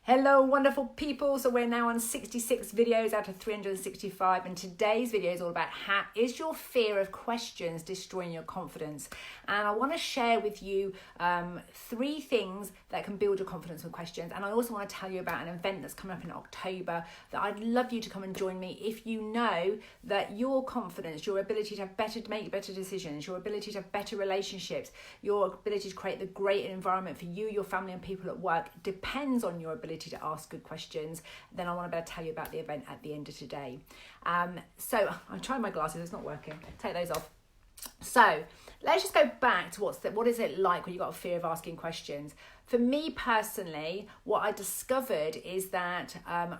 Hello wonderful people, so we're now on 66 videos out of 365 and today's video is all about how is your fear of questions destroying your confidence. And I want to share with you 3 things that can build your confidence with questions, and I also want to tell you about an event that's coming up in October that I'd love you to come and join me if you know that your confidence, your ability to make better decisions, your ability to have better relationships, your ability to create the great environment for you, your family and people at work depends on your ability to ask good questions. Then I want to be able to tell you about the event at the end of today. So I'm trying my glasses, it's not working. Take those off. So let's just go back to what is it like when you've got a fear of asking questions. For me personally, what I discovered is that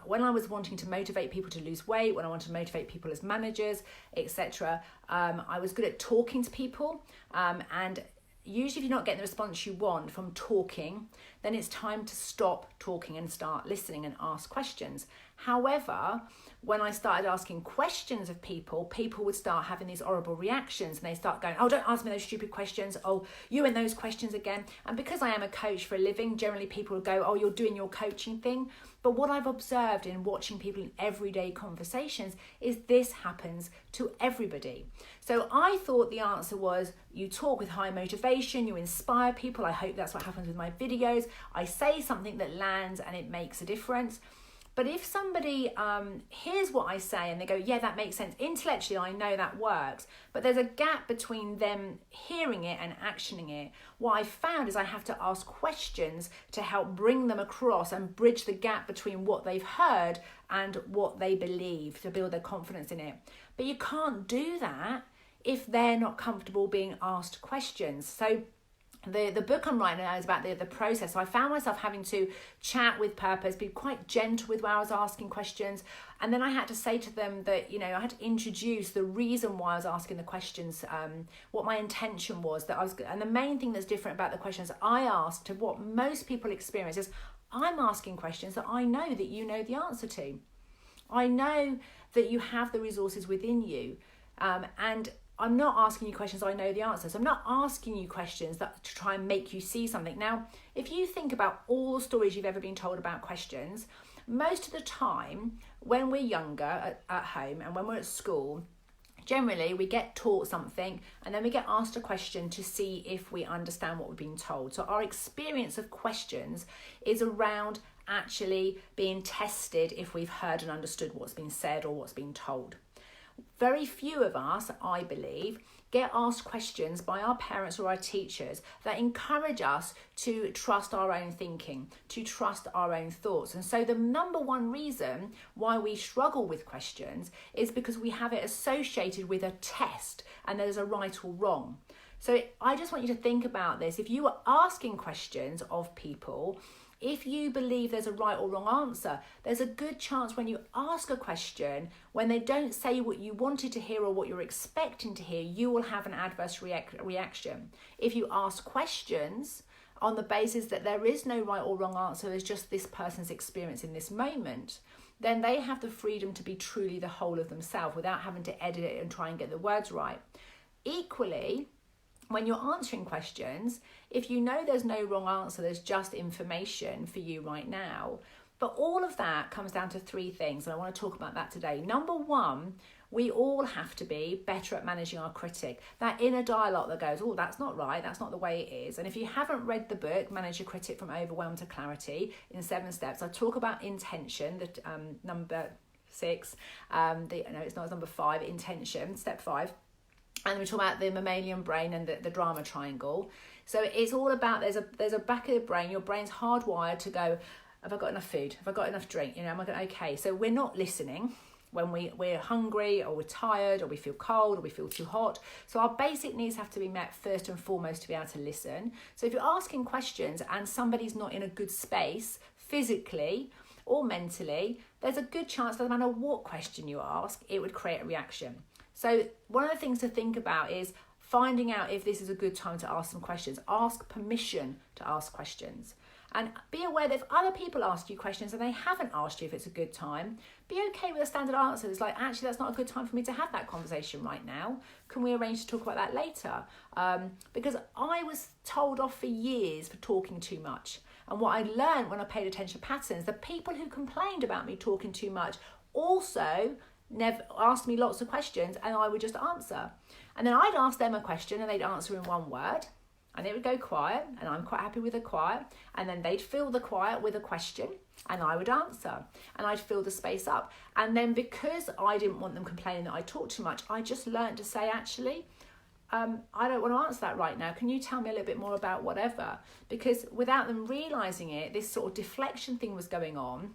when I was wanting to motivate people to lose weight, when I wanted to motivate people as managers, etc., I was good at talking to people, and usually if you're not getting the response you want from talking, then it's time to stop talking and start listening and ask questions. However, when I started asking questions of people would start having these horrible reactions and they start going, oh, don't ask me those stupid questions. Oh, you and those questions again. And because I am a coach for a living, generally people will go, oh, you're doing your coaching thing. But what I've observed in watching people in everyday conversations is this happens to everybody. So I thought the answer was you talk with high motivation, you inspire people. I hope that's what happens with my videos. I say something that lands and it makes a difference. But if somebody hears what I say and they go, yeah, that makes sense. Intellectually, I know that works. But there's a gap between them hearing it and actioning it. What I found is I have to ask questions to help bring them across and bridge the gap between what they've heard and what they believe to build their confidence in it. But you can't do that if they're not comfortable being asked questions. So the book I'm writing now is about the process. So I found myself having to chat with purpose, be quite gentle with where I was asking questions. And then I had to say to them that, I had to introduce the reason why I was asking the questions, what my intention was. And the main thing that's different about the questions I asked to what most people experience is I'm asking questions that I know that you know the answer to. I know that you have the resources within you. And I'm not asking you questions I know the answers. I'm not asking you questions to try and make you see something. Now, if you think about all the stories you've ever been told about questions, most of the time when we're younger at home and when we're at school, generally we get taught something and then we get asked a question to see if we understand what we're being told. So our experience of questions is around actually being tested if we've heard and understood what's been said or what's been told. Very few of us, I believe, get asked questions by our parents or our teachers that encourage us to trust our own thinking, to trust our own thoughts. And so the number one reason why we struggle with questions is because we have it associated with a test and there's a right or wrong. So I just want you to think about this. If you are asking questions of people, if you believe there's a right or wrong answer, there's a good chance when you ask a question, when they don't say what you wanted to hear or what you're expecting to hear, you will have an adverse reaction. If you ask questions on the basis that there is no right or wrong answer, there's just this person's experience in this moment, then they have the freedom to be truly the whole of themselves without having to edit it and try and get the words right. Equally, when you're answering questions, if you know there's no wrong answer, there's just information for you right now. But all of that comes down to 3 things, and I want to talk about that today. Number 1, we all have to be better at managing our critic. That inner dialogue that goes, oh, that's not right, that's not the way it is. And if you haven't read the book, Manage Your Critic from Overwhelm to Clarity in 7 steps, I talk about intention, number 6. It's number 5, intention, step 5. And we talk about the mammalian brain and the drama triangle. So it's all about, there's a back of the brain, your brain's hardwired to go, have I got enough food? Have I got enough drink? Am I going okay? So we're not listening when we're hungry or we're tired or we feel cold or we feel too hot. So our basic needs have to be met first and foremost to be able to listen. So if you're asking questions and somebody's not in a good space physically or mentally, there's a good chance that no matter what question you ask, it would create a reaction. So one of the things to think about is finding out if this is a good time to ask some questions. Ask permission to ask questions. And be aware that if other people ask you questions and they haven't asked you if it's a good time, be okay with a standard answer. It's like, actually, that's not a good time for me to have that conversation right now. Can we arrange to talk about that later? Because I was told off for years for talking too much. And what I learned when I paid attention to patterns, the people who complained about me talking too much also never asked me lots of questions, and I would just answer. And then I'd ask them a question and they'd answer in one word, and it would go quiet, and I'm quite happy with the quiet. And then they'd fill the quiet with a question and I would answer, and I'd fill the space up. And then because I didn't want them complaining that I talked too much, I just learned to say, actually, I don't want to answer that right now. Can you tell me a little bit more about whatever? Because without them realising it, this sort of deflection thing was going on,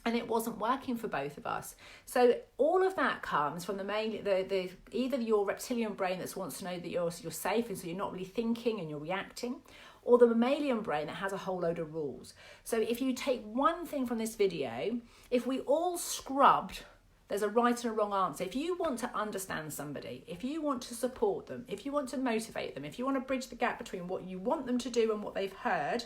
and it wasn't working for both of us. So all of that comes from the either your reptilian brain that wants to know that you're safe, and so you're not really thinking and you're reacting, or the mammalian brain that has a whole load of rules. So if you take one thing from this video, if we all scrubbed, there's a right and a wrong answer. If you want to understand somebody, if you want to support them, if you want to motivate them, if you want to bridge the gap between what you want them to do and what they've heard,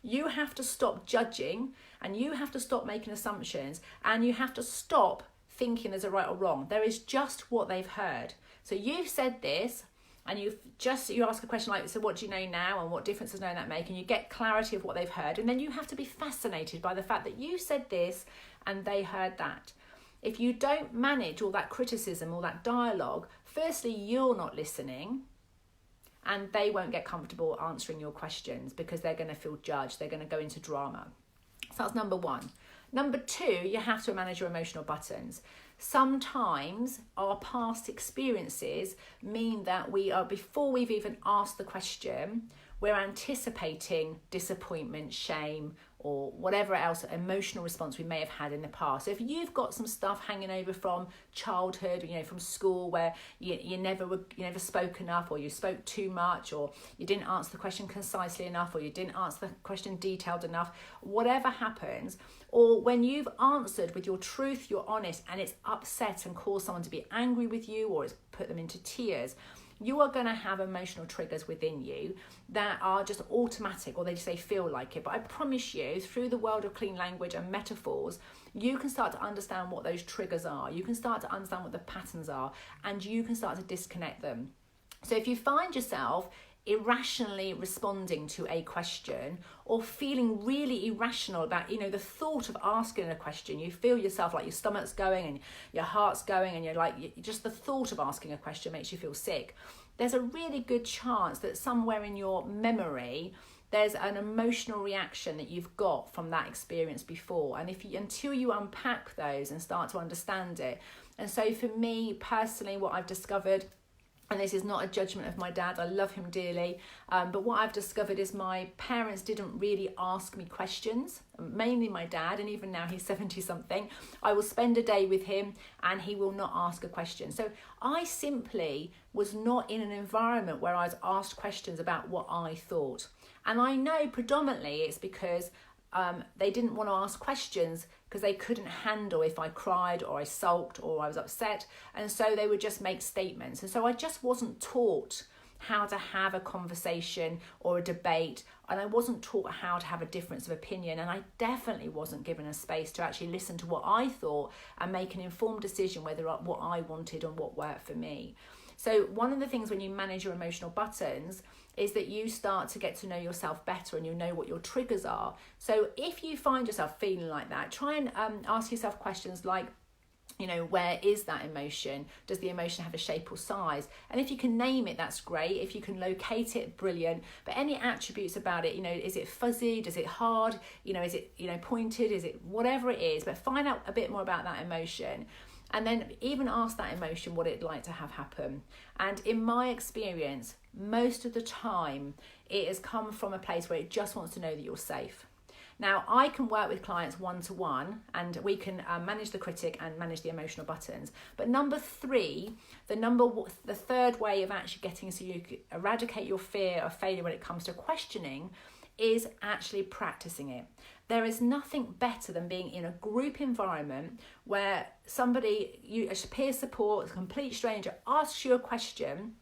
you have to stop judging, and you have to stop making assumptions, and you have to stop thinking there's a right or wrong. There is just what they've heard. So you've said this, and you ask a question like, so what do you know now, and what difference does knowing that make? And you get clarity of what they've heard, and then you have to be fascinated by the fact that you said this and they heard that. If you don't manage all that criticism, all that dialogue, firstly, you're not listening, and they won't get comfortable answering your questions because they're going to feel judged. They're going to go into drama. So that's number one. Number two, you have to manage your emotional buttons. Sometimes our past experiences mean that before we've even asked the question, we're anticipating disappointment, shame, or whatever else emotional response we may have had in the past. So if you've got some stuff hanging over from childhood, from school, where you never spoke enough, or you spoke too much, or you didn't answer the question concisely enough, or you didn't answer the question detailed enough, whatever happens, or when you've answered with your truth, you're honest, and it's upset and caused someone to be angry with you, or it's put them into tears, you are going to have emotional triggers within you that are just automatic, or they feel like it. But I promise you, through the world of clean language and metaphors, you can start to understand what those triggers are. You can start to understand what the patterns are, and you can start to disconnect them. So if you find yourself irrationally responding to a question, or feeling really irrational about the thought of asking a question, you feel yourself like your stomach's going and your heart's going, and you're like, just the thought of asking a question makes you feel sick, there's a really good chance that somewhere in your memory there's an emotional reaction that you've got from that experience before. And until you unpack those and start to understand it. And so for me personally, what I've discovered, and this is not a judgment of my dad, I love him dearly, but what I've discovered is my parents didn't really ask me questions, mainly my dad, and even now he's 70 something, I will spend a day with him and he will not ask a question. So I simply was not in an environment where I was asked questions about what I thought. And I know predominantly it's because they didn't want to ask questions because they couldn't handle if I cried or I sulked or I was upset. And so they would just make statements. And so I just wasn't taught how to have a conversation or a debate. And I wasn't taught how to have a difference of opinion. And I definitely wasn't given a space to actually listen to what I thought and make an informed decision whether what I wanted and what worked for me. So one of the things when you manage your emotional buttons is that you start to get to know yourself better, and you know what your triggers are. So if you find yourself feeling like that, try and ask yourself questions like, where is that emotion? Does the emotion have a shape or size? And if you can name it, that's great. If you can locate it, brilliant. But any attributes about it, is it fuzzy? Does it hard? Is it, pointed? Is it whatever it is? But find out a bit more about that emotion. And then even ask that emotion what it'd like to have happen. And in my experience, most of the time, it has come from a place where it just wants to know that you're safe. Now, I can work with clients one-to-one, and we can manage the critic and manage the emotional buttons. But number three, the third way of actually getting so you eradicate your fear of failure when it comes to questioning is actually practicing it. There is nothing better than being in a group environment where somebody, a peer support, a complete stranger, asks you a question,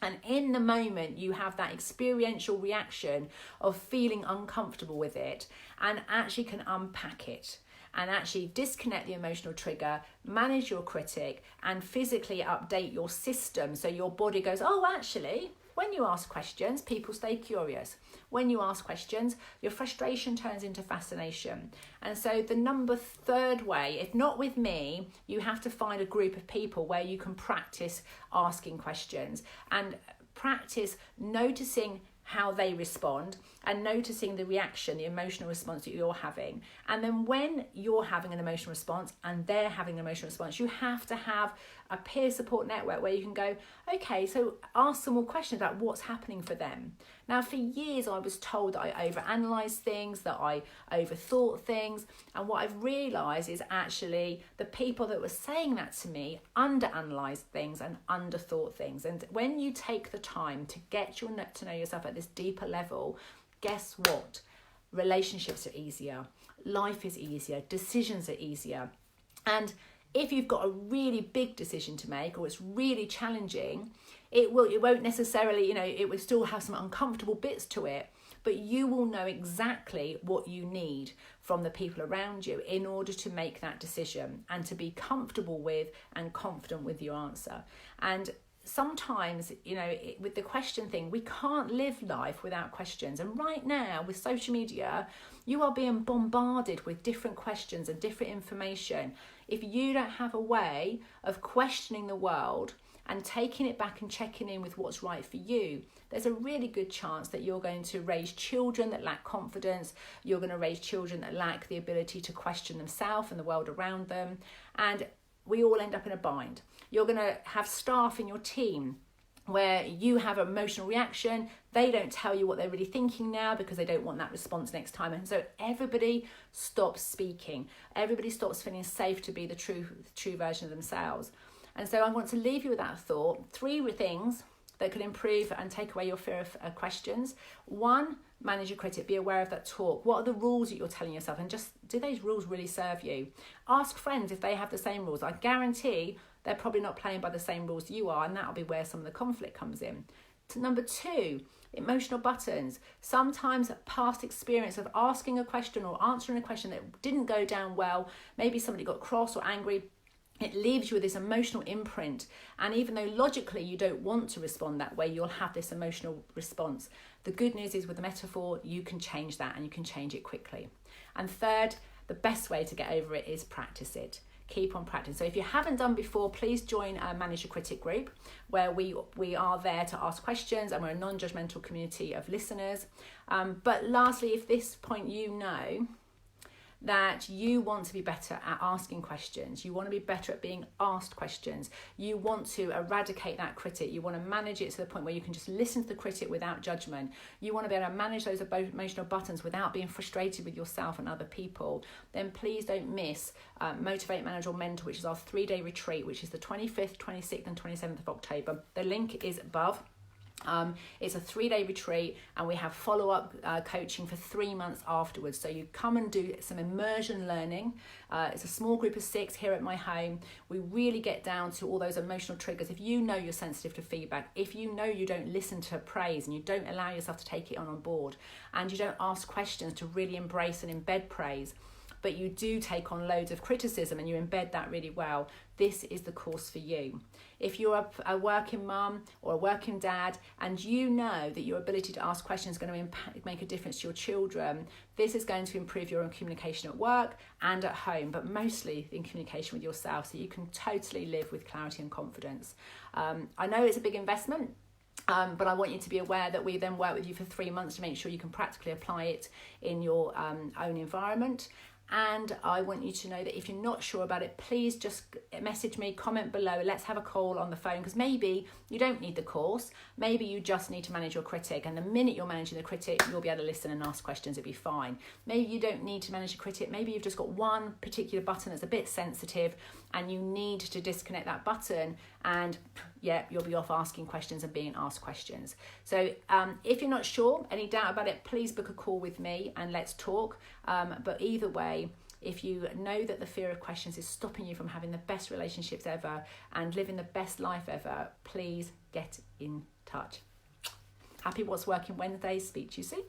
and in the moment you have that experiential reaction of feeling uncomfortable with it, and actually can unpack it and actually disconnect the emotional trigger, manage your critic, and physically update your system so your body goes, oh, actually, When you ask questions, people stay curious. When you ask questions, your frustration turns into fascination. And so the third way, if not with me, you have to find a group of people where you can practice asking questions and practice noticing how they respond and noticing the reaction, the emotional response that you're having. And then when you're having an emotional response and they're having an emotional response, you have to have a peer support network where you can go, okay, so ask some more questions about what's happening for them. Now, for years, I was told that I overanalyzed things, that I overthought things. And what I've realized is actually the people that were saying that to me underanalyzed things and underthought things. And when you take the time to get to know yourself at this deeper level, guess what? Relationships are easier. Life is easier. Decisions are easier. And if you've got a really big decision to make or it's really challenging, it won't necessarily, it will still have some uncomfortable bits to it, but you will know exactly what you need from the people around you in order to make that decision and to be comfortable with and confident with your answer. And sometimes, with the question thing, we can't live life without questions. And right now with social media, you are being bombarded with different questions and different information. If you don't have a way of questioning the world and taking it back and checking in with what's right for you, there's a really good chance that you're going to raise children that lack confidence. You're going to raise children that lack the ability to question themselves and the world around them. And we all end up in a bind. You're going to have staff in your team where you have an emotional reaction. They don't tell you what they're really thinking now because they don't want that response next time. And so everybody stops speaking. Everybody stops feeling safe to be the true version of themselves. And so I want to leave you with that thought. 3 things that could improve and take away your fear of questions. 1, manage your critic. Be aware of that talk. What are the rules that you're telling yourself? And just, do those rules really serve you? Ask friends if they have the same rules. I guarantee they're probably not playing by the same rules you are, and that'll be where some of the conflict comes in. Number 2, emotional buttons. Sometimes past experience of asking a question or answering a question that didn't go down well, maybe somebody got cross or angry, it leaves you with this emotional imprint. And even though logically you don't want to respond that way, you'll have this emotional response. The good news is with the metaphor, you can change that and you can change it quickly. And 3rd, the best way to get over it is practice it. Keep on practicing. So if you haven't done before, please join our Manage Your Critic group, where we are there to ask questions, and we're a non-judgmental community of listeners. But lastly, if this point you know that you want to be better at asking questions, you want to be better at being asked questions, you want to eradicate that critic, you want to manage it to the point where you can just listen to the critic without judgment, you want to be able to manage those emotional buttons without being frustrated with yourself and other people, then please don't miss Motivate, Manage or Mentor, which is our 3-day retreat, which is the 25th, 26th and 27th of October. The link is above. It's a 3-day retreat, and we have follow-up coaching for 3 months afterwards. So you come and do some immersion learning. It's a small group of 6 here at my home. We really get down to all those emotional triggers. If you know you're sensitive to feedback, if you know you don't listen to praise and you don't allow yourself to take it on board, and you don't ask questions to really embrace and embed praise, but you do take on loads of criticism and you embed that really well, this is the course for you. If you're a working mum or a working dad and you know that your ability to ask questions is going to make a difference to your children, this is going to improve your communication at work and at home, but mostly in communication with yourself, so you can totally live with clarity and confidence. I know it's a big investment, but I want you to be aware that we then work with you for 3 months to make sure you can practically apply it in your own environment. And I want you to know that if you're not sure about it, please just message me, comment below, let's have a call on the phone, because maybe you don't need the course, maybe you just need to manage your critic, and the minute you're managing the critic, you'll be able to listen and ask questions, it'll be fine. Maybe you don't need to manage your critic, maybe you've just got one particular button that's a bit sensitive and you need to disconnect that button, and you'll be off asking questions and being asked questions. So if you're not sure, any doubt about it, please book a call with me and let's talk. But either way, if you know that the fear of questions is stopping you from having the best relationships ever and living the best life ever, please get in touch. Happy What's Working Wednesdays. Speak to you soon.